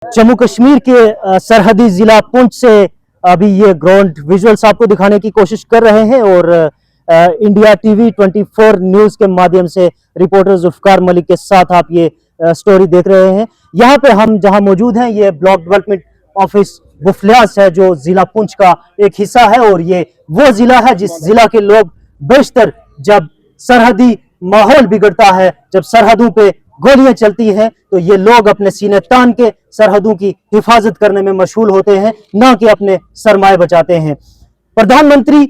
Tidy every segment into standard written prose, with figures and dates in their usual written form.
जम्मू कश्मीर के सरहदी जिला पुंछ से अभी ये ग्राउंड विजुअल्स आपको दिखाने की कोशिश कर रहे हैं और इंडिया टीवी 24 न्यूज के माध्यम से रिपोर्टर जुल्फकार मलिक के साथ आप ये स्टोरी देख रहे हैं। यहाँ पे हम जहाँ मौजूद हैं ये ब्लॉक डेवलपमेंट ऑफिस बुफलियास है जो जिला पुंछ का एक हिस्सा है और ये वो जिला है जिस जिला के लोग बेशतर जब सरहदी माहौल बिगड़ता है, जब सरहदों पे गोलियां चलती हैं तो ये लोग अपने सीने तान के सरहदों की हिफाजत करने में मशगूल होते हैं, ना कि अपने सरमाए बचाते हैं। प्रधानमंत्री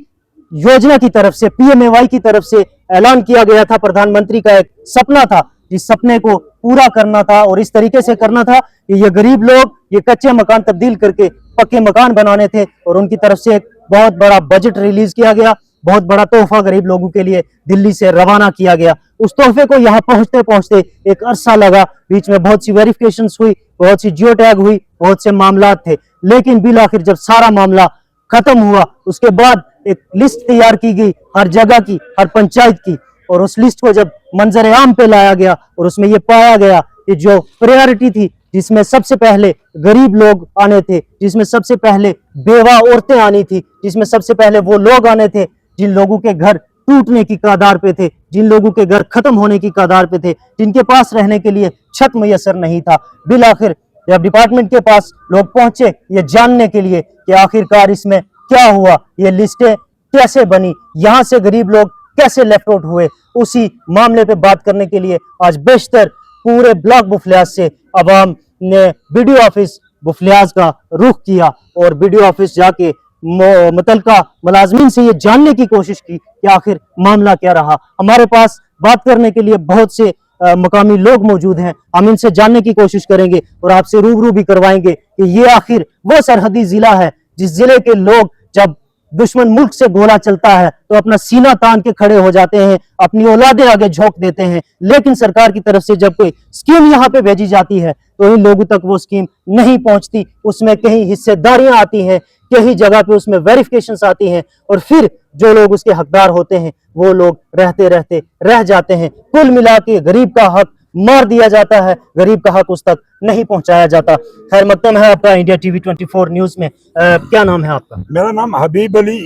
योजना की तरफ से पीएमएवाई की तरफ से ऐलान किया गया था। प्रधानमंत्री का एक सपना था, जिस सपने को पूरा करना था और इस तरीके से करना था कि ये गरीब लोग ये कच्चे मकान तब्दील करके पक्के मकान बनाने थे और उनकी तरफ से एक बहुत बड़ा बजट रिलीज किया गया, बहुत बड़ा तोहफा गरीब लोगों के लिए दिल्ली से रवाना किया गया। उस तोहफे को यहाँ पहुंचते पहुंचते एक अरसा लगा, बीच में बहुत सी वेरिफिकेशन हुई, बहुत सी जियो टैग हुई, बहुत से मामला थे, लेकिन बिल आखिर जब सारा मामला खत्म हुआ उसके बाद एक लिस्ट तैयार की गई हर जगह की, हर पंचायत की, और उस लिस्ट को जब मंजर आम पे लाया गया और उसमें यह पाया गया कि जो प्रायोरिटी थी जिसमें सबसे पहले गरीब लोग आने थे, जिसमें सबसे पहले बेवा औरतें आनी थी, जिसमें सबसे पहले वो लोग आने थे जिन लोगों के घर टूटने की कगार पे थे, जिन लोगों के घर खत्म होने की कगार पे थे, जिनके पास रहने के लिए छत मुयसर नहीं था। बिल आखिर जब डिपार्टमेंट के पास लोग पहुंचे ये जानने के लिए कि आखिरकार इसमें क्या हुआ, ये लिस्टें कैसे बनी, यहाँ से गरीब लोग कैसे लेफ्ट आउट हुए, उसी मामले पे बात करने के लिए आज बेशतर पूरे ब्लॉक बुफलियास से अवाम ने बीडीओ ऑफिस बुफलियास का रुख किया और बीडीओ ऑफिस जाके मुतलका मुलाजमीन से ये जानने की कोशिश की कि आखिर मामला क्या रहा। हमारे पास बात करने के लिए बहुत से मकामी लोग मौजूद हैं, हम इनसे जानने की कोशिश करेंगे और आपसे रूबरू भी करवाएंगे कि ये आखिर वो सरहदी जिला है जिस जिले के लोग जब दुश्मन मुल्क से गोला चलता है तो अपना सीना तान के खड़े हो जाते हैं, अपनी औलादें आगे झोंक देते हैं, लेकिन सरकार की तरफ से जब कोई स्कीम यहाँ पे भेजी जाती है तो इन लोगों तक वो स्कीम नहीं पहुंचती। उसमें कहीं हिस्सेदारियां आती हैं, कई जगह पे उसमें वेरिफिकेशंस आती हैं और फिर जो लोग उसके हकदार होते हैं वो लोग रहते रहते रह जाते हैं। कुल मिला के गरीब का हक मार दिया जाता है, गरीब का हक उस तक नहीं पहुंचाया जाता। खैर मकदम है आपका इंडिया टीवी 24 न्यूज में। क्या नाम है आपका? मेरा नाम हबीब अली,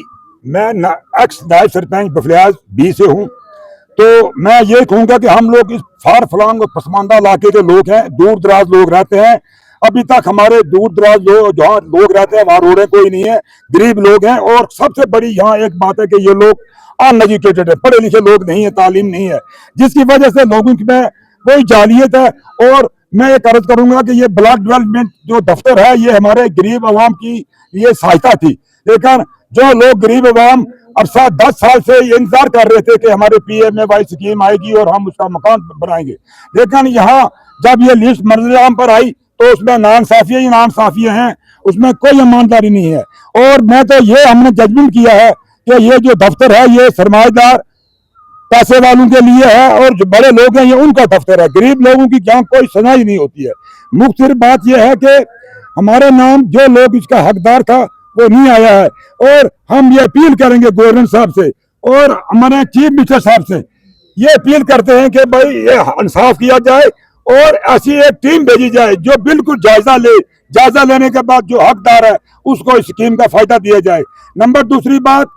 मैं एक्स नायब सरपंच बुफलियास बी से हूँ। तो मैं ये कहूँगा कि हम लोग इस फार फलांग और पसमानदा इलाके के लोग हैं, दूर दराज लोग रहते हैं। अभी तक हमारे दूर दराज लोग जहाँ लोग रहते हैं वहाँ रोडें कोई नहीं है, गरीब लोग हैं। और सबसे बड़ी यहाँ एक बात है कि ये लोग अनएजुकेटेड है, पढ़े लिखे लोग नहीं है, तालीम नहीं है, जिसकी वजह से लोगों में कोई जालियत है। और मैं ये अर्ज करूंगा कि ये ब्लॉक डेवलपमेंट जो दफ्तर है ये हमारे गरीब आवाम की ये सहायता थी, लेकिन जो लोग गरीब आवाम अब 10 साल से ये इंतजार कर रहे थे कि हमारे पीएमएवाई स्कीम आएगी और हम उसका मकान बनाएंगे, लेकिन यहाँ जब ये लिस्ट मंजूर पर आई तो उसमें नाइंसाफियां ही नाइंसाफियां हैं, उसमें कोई ईमानदारी नहीं है। और मैं तो ये हमने जजमेंट किया है कि ये जो दफ्तर है ये सरमाएदार पैसे वालों के लिए है और जो बड़े लोग हैं ये उनका दफ्तर है, गरीब लोगों की यहाँ कोई सुनवाई नहीं होती है। मुख्य सिर्फ बात यह है कि हमारे नाम जो लोग इसका हकदार था वो नहीं आया है और हम ये अपील करेंगे गवर्नर साहब से और हमारे चीफ मिनिस्टर साहब से ये अपील करते हैं कि भाई ये इंसाफ किया जाए और ऐसी एक टीम भेजी जाए जो बिल्कुल जायजा ले, जायजा लेने के बाद जो हकदार है उसको इस स्कीम का फायदा दिया जाए। नंबर दूसरी बात,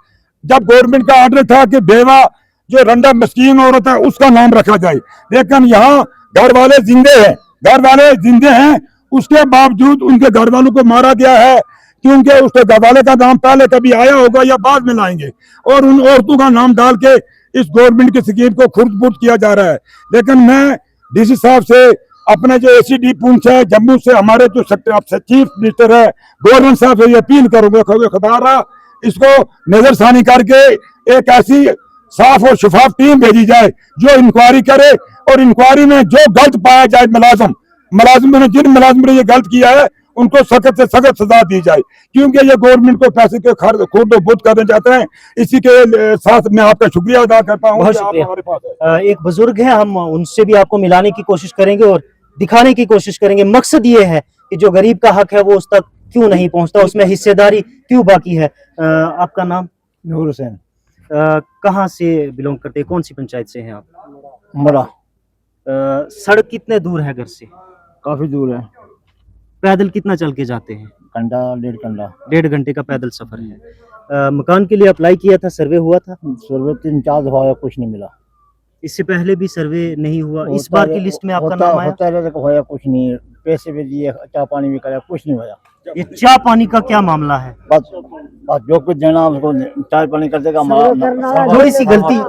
जब गवर्नमेंट का ऑर्डर था कि बेवा जो रंडा मस्कीन औरत है उसका नाम रखा जाए, लेकिन यहाँ घर वाले जिंदे हैं, उसके बावजूद उनके घर वालों को मारा गया है क्योंकि उसके घर वाले का नाम पहले कभी आया होगा या बाद में लाएंगे और उन औरतों का नाम डाल के इस गवर्नमेंट की स्कीम को खुर्द-बुर्द किया जा रहा है। लेकिन मैं डीसी साहब से, अपने जो एसीडी पुंछ है जम्मू से, हमारे जो चीफ मिनिस्टर है गवर्नर साहब से ये अपील करूंगा खुदारा इसको नजरसानी करके एक ऐसी साफ और शफाफ टीम भेजी जाए जो इंक्वायरी करे और इंक्वायरी में जो गलत पाया जाए मुलाजिम ने जिन मुलाजिम ने ये गलत किया है उनको सख्त से सख्त सजा दी जाए, क्योंकि ये गवर्नमेंट को पैसे के खुर्द बुर्द करने चाहते हैं। इसी के साथ मैं आपका शुक्रिया अदा करता हूँ। हमारे पास एक बुजुर्ग है, हम उनसे भी आपको मिलाने की कोशिश करेंगे और दिखाने की कोशिश करेंगे। मकसद ये है कि जो गरीब का हक है वो उस तक क्यों नहीं पहुंचता, उसमें हिस्सेदारी क्यों बाकी है। आपका नाम? नूर हुसैन। कहाँ से बिलोंग करते हैं, कौन सी पंचायत से हैं आप? मरा। सड़क कितने दूर है घर से? काफी दूर है। पैदल कितना चल के जाते हैं? घंटा 1.5 घंटा। 1.5 घंटे का पैदल सफर है। मकान के लिए अप्लाई किया था, सर्वे हुआ था? सर्वे 3-4 दफा हुआ, कुछ नहीं मिला। इससे पहले भी सर्वे नहीं हुआ? इस होता बार है- की लिस्ट में आपका होता- नाम आया? होता रहे तो होया कुछ नहीं, पैसे भी दिए, चाय पानी भी कराया, कुछ नहीं होया। ये चाय पानी का क्या मामला है? बस बस जो कुछ देना उसको चाय पानी कर देगा हमारा।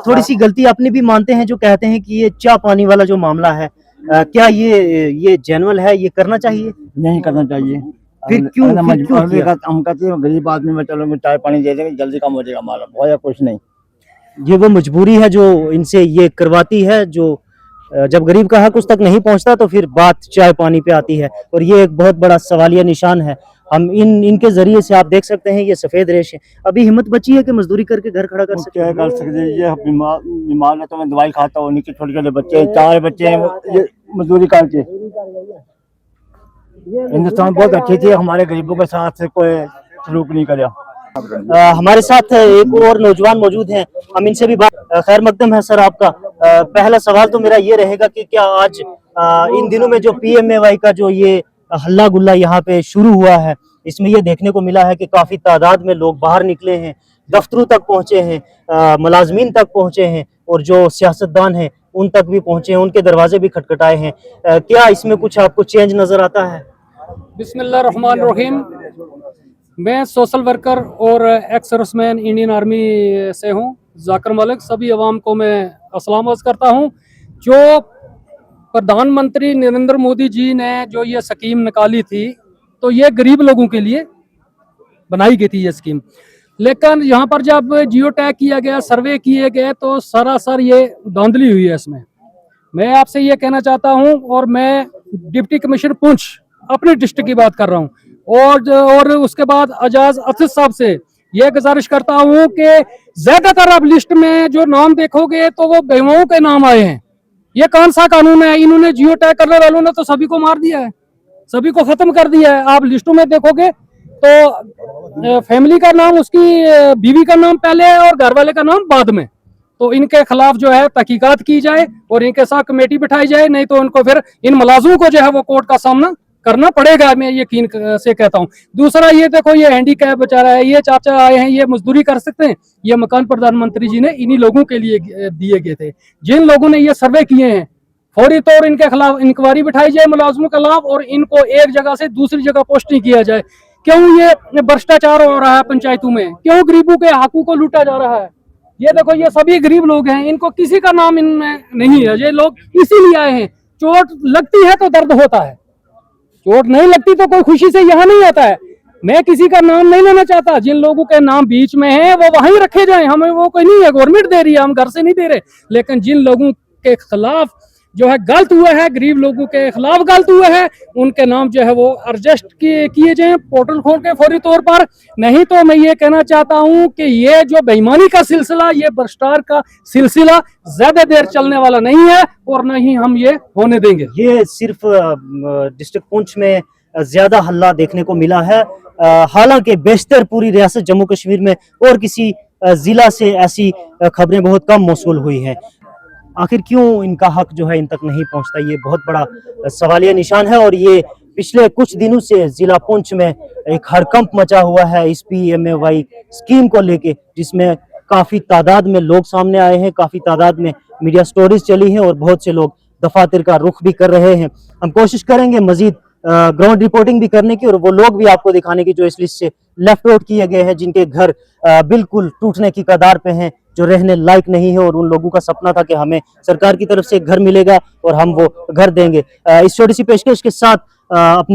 थोड़ी सी गलती अपनी भी मानते हैं जो कहते हैं कि ये चाय पानी वाला जो मामला है, क्या ये जेन्युइन है, ये करना चाहिए? नहीं करना चाहिए। फिर क्यों किया? हम कहते हैं गरीब आदमी में, चलो चाय पानी दे देंगे, जल्दी काम हो जाएगा हमारा, होया कुछ नहीं। ये वो मजबूरी है जो इनसे ये करवाती है, जो जब गरीब का हक उस तक नहीं पहुंचता तो फिर बात चाय पानी पे आती है, और ये एक बहुत बड़ा सवालिया निशान है। हम इनके जरिए से आप देख सकते हैं ये सफेद रेश है। अभी हिम्मत बची है कि मजदूरी करके घर खड़ा कर सकते क्या कर सकते हैं, ये बीमार है तो मैं दवाई खाता हूँ, उनके छोटे छोटे बच्चे हैं, 4 बच्चे हैं, ये मजदूरी करके। हिंदुस्तान बहुत अच्छी थी, हमारे गरीबों के साथ से कोई सलूक नहीं करा। हमारे साथ एक और नौजवान मौजूद हैं, हम इनसे भी बात। खैर मकदम है सर आपका। पहला सवाल तो मेरा ये रहेगा कि क्या आज इन दिनों में जो PMAY का जो ये हल्ला गुल्ला यहाँ पे शुरू हुआ है, इसमें ये देखने को मिला है कि काफी तादाद में लोग बाहर निकले हैं, दफ्तरों तक पहुंचे हैं, मुलाजमीन तक पहुंचे हैं, और जो सियासतदान हैं उन तक भी पहुंचे हैं, उनके दरवाजे भी खटखटाए हैं। क्या इसमें कुछ आपको चेंज नजर आता है? बिस्मिल्लाहिर्रहमानिर्रहीम। मैं सोशल वर्कर और एक्स सर्विसमैन इंडियन आर्मी से हूं, जाकिर मलिक। सभी अवाम को मैं अस्सलाम अर्ज़ करता हूं। जो प्रधानमंत्री नरेंद्र मोदी जी ने जो ये स्कीम निकाली थी, तो ये गरीब लोगों के लिए बनाई गई थी ये स्कीम, लेकिन यहाँ पर जब जियो टैग किया गया, सर्वे किए गए, तो सरासर ये धांधली हुई है इसमें। मैं आपसे ये कहना चाहता हूँ, और मैं डिप्टी कमिश्नर पुंछ अपने डिस्ट्रिक्ट की बात कर रहा हूँ, और उसके बाद एजाज अफसर साहब से ये गुजारिश करता हूँ कि ज्यादातर अब लिस्ट में जो नाम देखोगे तो वो बेगमों के नाम आए हैं। ये कौन सा कानून है? इन्होंने जियो टैग करने वालों ने तो सभी को मार दिया है, सभी को खत्म कर दिया है। आप लिस्टों में देखोगे तो फैमिली का नाम, उसकी बीवी का नाम पहले है और घर वाले का नाम बाद में। तो इनके खिलाफ जो है तहकीकात की जाए और इनके साथ कमेटी बिठाई जाए, नहीं तो इनको फिर इन मुलाजिमों को जो है वो कोर्ट का सामना करना पड़ेगा, मैं यकीन से कहता हूँ। दूसरा ये देखो, ये हैंडीकैप बेचारा है, ये चाचा आए हैं, ये मजदूरी कर सकते हैं? ये मकान प्रधानमंत्री जी ने इन्हीं लोगों के लिए दिए गए थे। जिन लोगों ने ये सर्वे किए हैं, फौरी तौर इनके खिलाफ इंक्वायरी बिठाई जाए मुलाजिमों के खिलाफ, और इनको एक जगह से दूसरी जगह पोस्टिंग किया जाए। क्यों ये भ्रष्टाचार हो रहा है पंचायतों में? क्यों गरीबों के हकों को लूटा जा रहा है? ये देखो, ये सभी गरीब लोग हैं, इनको किसी का नाम इनमें नहीं है। ये लोग इसीलिए आए हैं। चोट लगती है तो दर्द होता है, चोट नहीं लगती तो कोई खुशी से यहाँ नहीं आता है। मैं किसी का नाम नहीं लेना चाहता, जिन लोगों के नाम बीच में है वो वहीं रखे जाएं, हमें वो कोई नहीं है, गवर्नमेंट दे रही है, हम घर से नहीं दे रहे। लेकिन जिन लोगों के खिलाफ जो है गलत हुआ है, गरीब लोगों के खिलाफ गलत हुआ है, उनके नाम जो है वो एडजस्ट किए जाएं पोर्टल खोल के फौरी तौर पर। नहीं तो मैं ये कहना चाहता हूं कि ये जो बेईमानी का सिलसिला, ये भ्रष्टाचार का सिलसिला ज्यादा देर चलने वाला नहीं है, और न ही हम ये होने देंगे। ये सिर्फ डिस्ट्रिक्ट पुंछ में ज्यादा हल्ला देखने को मिला है, हालांकि बेशतर पूरी रियासत जम्मू कश्मीर में और किसी जिला से ऐसी खबरें बहुत कम मौसूल हुई हैं। आखिर क्यों इनका हक जो है इन तक नहीं पहुंचता, ये बहुत बड़ा सवालिया निशान है। और ये पिछले कुछ दिनों से जिला पुंछ में एक हड़कंप मचा हुआ है इस PMAY स्कीम को लेके, जिसमें काफी तादाद में लोग सामने आए हैं, काफी तादाद में मीडिया स्टोरीज चली हैं, और बहुत से लोग दफातर का रुख भी कर रहे हैं। हम कोशिश करेंगे मजीद ग्राउंड रिपोर्टिंग भी करने की, और वो लोग भी आपको दिखाने की जो इस लिस्ट से लेफ्ट आउट किए गए हैं, जिनके घर बिल्कुल टूटने की कगार पे हैं, जो रहने लायक नहीं है, और उन लोगों का सपना था कि हमें सरकार की तरफ से एक घर मिलेगा और हम वो घर देंगे। इस छोटी सी पेशकश के साथ अपनी